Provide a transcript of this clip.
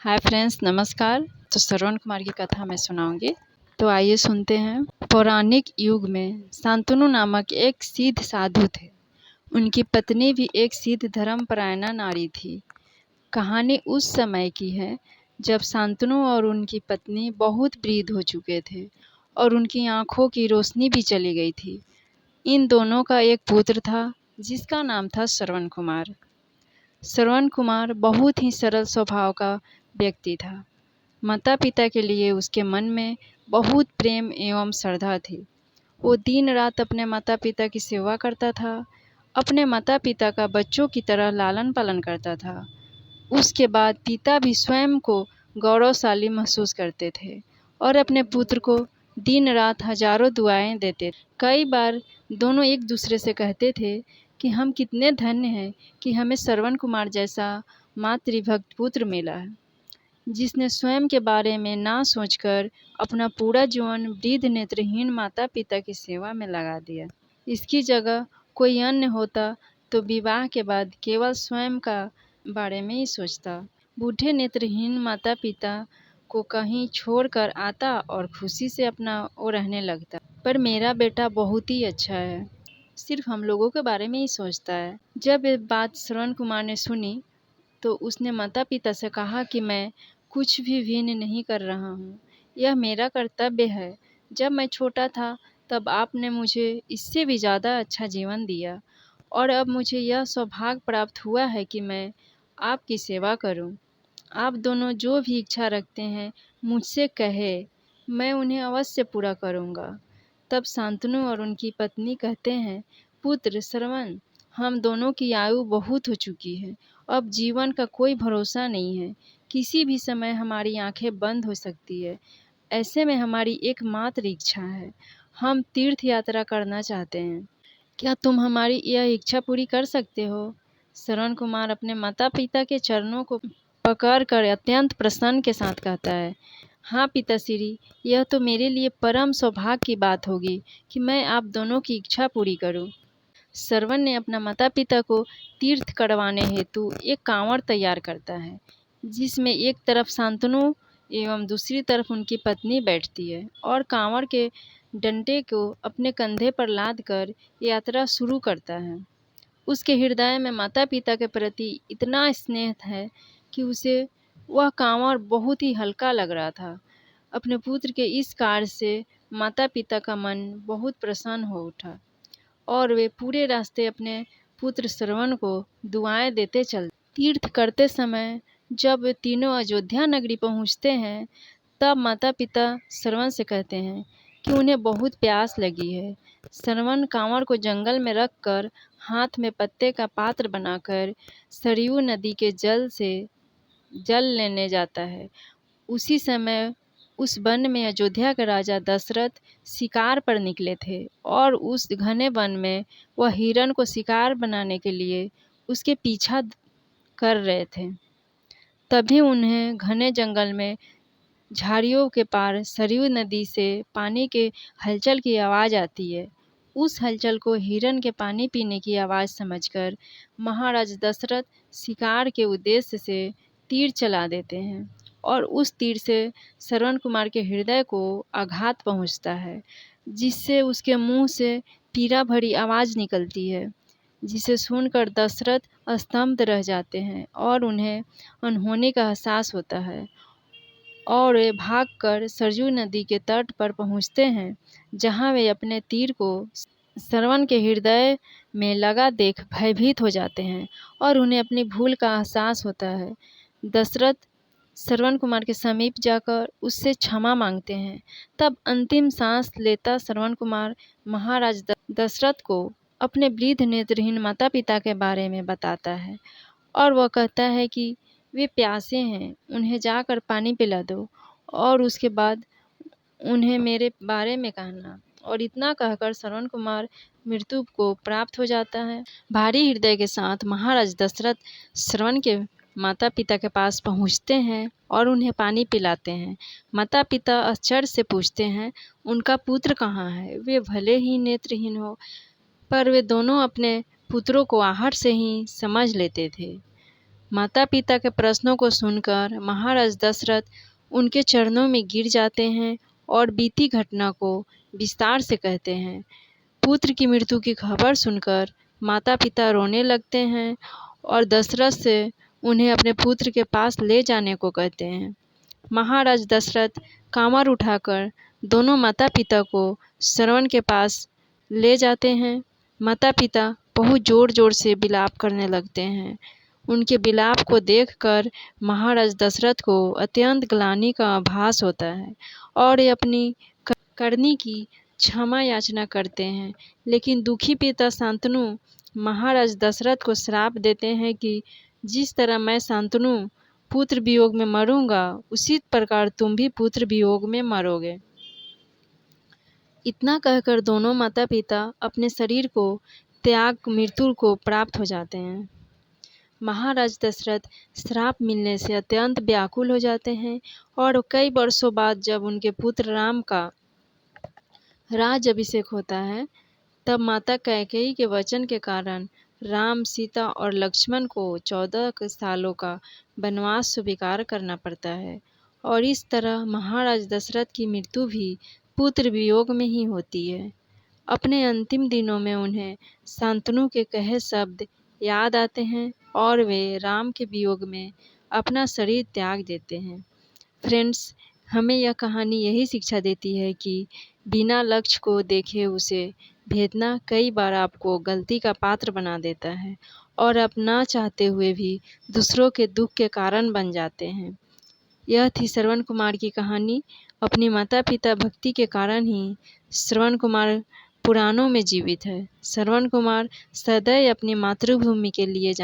Hi friends, नमस्कार। तो श्रवण कुमार की कथा मैं सुनाऊंगी। तो आइए सुनते हैं। पौराणिक युग में शांतनु नामक एक सिद्ध साधु थे। उनकी पत्नी भी एक सिद्ध धर्मपरायणा नारी थी। कहानी उस समय की है जब शांतनु और उनकी पत्नी बहुत वृद्ध हो चुके थे और उनकी आंखों की रोशनी भी चली गई थी। इन दोनों का एक पुत्र था जिसका नाम था श्रवण कुमार। श्रवण कुमार बहुत ही सरल स्वभाव का व्यक्ति था। माता पिता के लिए उसके मन में बहुत प्रेम एवं श्रद्धा थी। वो दिन रात अपने माता पिता की सेवा करता था। अपने माता पिता का बच्चों की तरह लालन पालन करता था। उसके बाद पिता भी स्वयं को गौरवशाली महसूस करते थे और अपने पुत्र को दिन रात हजारों दुआएं देते। कई बार दोनों एक दूसरे से कहते थे कि हम कितने धन्य हैं कि हमें श्रवण कुमार जैसा मातृभक्त पुत्र मिला है, जिसने स्वयं के बारे में ना सोचकर अपना पूरा जीवन वृद्ध नेत्रहीन माता पिता की सेवा में लगा दिया। इसकी जगह कोई अन्य होता तो विवाह के बाद केवल स्वयं का बारे में ही सोचता। बूढ़े नेत्रहीन माता पिता को कहीं छोड़कर आता और खुशी से अपना वो रहने लगता। पर मेरा बेटा बहुत ही अच्छा है, सिर्फ हम लोगों के बारे में ही सोचता है। जब ये बात श्रवण कुमार ने सुनी तो उसने माता पिता से कहा कि मैं कुछ भी भिन्न नहीं कर रहा हूँ, यह मेरा कर्तव्य है। जब मैं छोटा था तब आपने मुझे इससे भी ज़्यादा अच्छा जीवन दिया और अब मुझे यह सौभाग्य प्राप्त हुआ है कि मैं आपकी सेवा करूं। आप दोनों जो भी इच्छा रखते हैं मुझसे कहे, मैं उन्हें अवश्य पूरा करूंगा। तब शांतनु और उनकी पत्नी कहते हैं, पुत्र श्रवण, हम दोनों की आयु बहुत हो चुकी है। अब जीवन का कोई भरोसा नहीं है। किसी भी समय हमारी आंखें बंद हो सकती है। ऐसे में हमारी एकमात्र इच्छा है, हम तीर्थ यात्रा करना चाहते हैं। क्या तुम हमारी यह इच्छा पूरी कर सकते हो? श्रवण कुमार अपने माता पिता के चरणों को पकड़कर अत्यंत प्रसन्न के साथ कहता है, हाँ पिताश्री, यह तो मेरे लिए परम सौभाग्य की बात होगी कि मैं आप दोनों की इच्छा पूरी करूं। श्रवण ने अपना माता पिता को तीर्थ करवाने हेतु एक कांवड़ तैयार करता है, जिसमें एक तरफ शांतनु एवं दूसरी तरफ उनकी पत्नी बैठती है और कांवड़ के डंडे को अपने कंधे पर लादकर यात्रा शुरू करता है। उसके हृदय में माता पिता के प्रति इतना स्नेह है कि उसे वह कांवड़ बहुत ही हल्का लग रहा था। अपने पुत्र के इस कार्य से माता पिता का मन बहुत प्रसन्न हो उठा और वे पूरे रास्ते अपने पुत्र श्रवण को दुआएं देते चलते। तीर्थ करते समय जब वे तीनों अयोध्या नगरी पहुंचते हैं तब माता पिता श्रवण से कहते हैं कि उन्हें बहुत प्यास लगी है। श्रवण कांवड़ को जंगल में रखकर हाथ में पत्ते का पात्र बनाकर सरयू नदी के जल से जल लेने जाता है। उसी समय उस वन में अयोध्या के राजा दशरथ शिकार पर निकले थे और उस घने वन में वह हिरण को शिकार बनाने के लिए उसके पीछा कर रहे थे। तभी उन्हें घने जंगल में झाड़ियों के पार सरयू नदी से पानी के हलचल की आवाज़ आती है। उस हलचल को हिरण के पानी पीने की आवाज़ समझकर महाराज दशरथ शिकार के उद्देश्य से तीर चला देते हैं और उस तीर से श्रवण कुमार के हृदय को आघात पहुंचता है, जिससे उसके मुंह से पीड़ा भरी आवाज़ निकलती है, जिसे सुनकर दशरथ स्तब्ध रह जाते हैं और उन्हें अनहोनी का एहसास होता है और वे भागकर सरयू नदी के तट पर पहुंचते हैं, जहां वे अपने तीर को श्रवण के हृदय में लगा देख भयभीत हो जाते हैं और उन्हें अपनी भूल का एहसास होता है। दशरथ श्रवण कुमार के समीप जाकर उससे क्षमा मांगते हैं। तब अंतिम सांस लेता श्रवण कुमार महाराज दशरथ को अपने वृद्ध नेत्रहीन माता पिता के बारे में बताता है और वह कहता है कि वे प्यासे हैं, उन्हें जाकर पानी पिला दो और उसके बाद उन्हें मेरे बारे में कहना। और इतना कहकर श्रवण कुमार मृत्यु को प्राप्त हो जाता है। भारी हृदय के साथ महाराज दशरथ श्रवण के माता पिता के पास पहुंचते हैं और उन्हें पानी पिलाते हैं। माता पिता आश्चर्य से पूछते हैं, उनका पुत्र कहाँ है? वे भले ही नेत्रहीन हो, पर वे दोनों अपने पुत्रों को आहट से ही समझ लेते थे। माता पिता के प्रश्नों को सुनकर महाराज दशरथ उनके चरणों में गिर जाते हैं और बीती घटना को विस्तार से कहते हैं। पुत्र की मृत्यु की खबर सुनकर माता पिता रोने लगते हैं और दशरथ से उन्हें अपने पुत्र के पास ले जाने को कहते हैं। महाराज दशरथ कांवर उठाकर दोनों माता पिता को श्रवण के पास ले जाते हैं। माता पिता बहुत ज़ोर ज़ोर से विलाप करने लगते हैं। उनके विलाप को देखकर महाराज दशरथ को अत्यंत ग्लानि का आभास होता है और ये अपनी करनी की क्षमा याचना करते हैं। लेकिन दुखी पिता शांतनु महाराज दशरथ को श्राप देते हैं कि जिस तरह मैं शांतनु पुत्र वियोग में मरूंगा, उसी प्रकार तुम भी पुत्र वियोग में मरोगे। इतना कहकर दोनों माता पिता अपने शरीर को त्याग मृत्यु को प्राप्त हो जाते हैं। महाराज दशरथ श्राप मिलने से अत्यंत व्याकुल हो जाते हैं और कई वर्षों बाद जब उनके पुत्र राम का राज अभिषेक होता है, तब माता कैकेयी के वचन के कारण राम, सीता और लक्ष्मण को 14 सालों का वनवास स्वीकार करना पड़ता है और इस तरह महाराज दशरथ की मृत्यु भी पुत्र वियोग में ही होती है। अपने अंतिम दिनों में उन्हें शांतनु के कहे शब्द याद आते हैं और वे राम के वियोग में अपना शरीर त्याग देते हैं। फ्रेंड्स, हमें यह कहानी यही शिक्षा देती है कि बिना लक्ष्य को देखे उसे भेजना कई बार आपको गलती का पात्र बना देता है और अपना चाहते हुए भी दूसरों के दुख के कारण बन जाते हैं। यह थी श्रवण कुमार की कहानी। अपनी माता पिता भक्ति के कारण ही श्रवण कुमार पुराणों में जीवित है। श्रवण कुमार सदैव अपनी मातृभूमि के लिए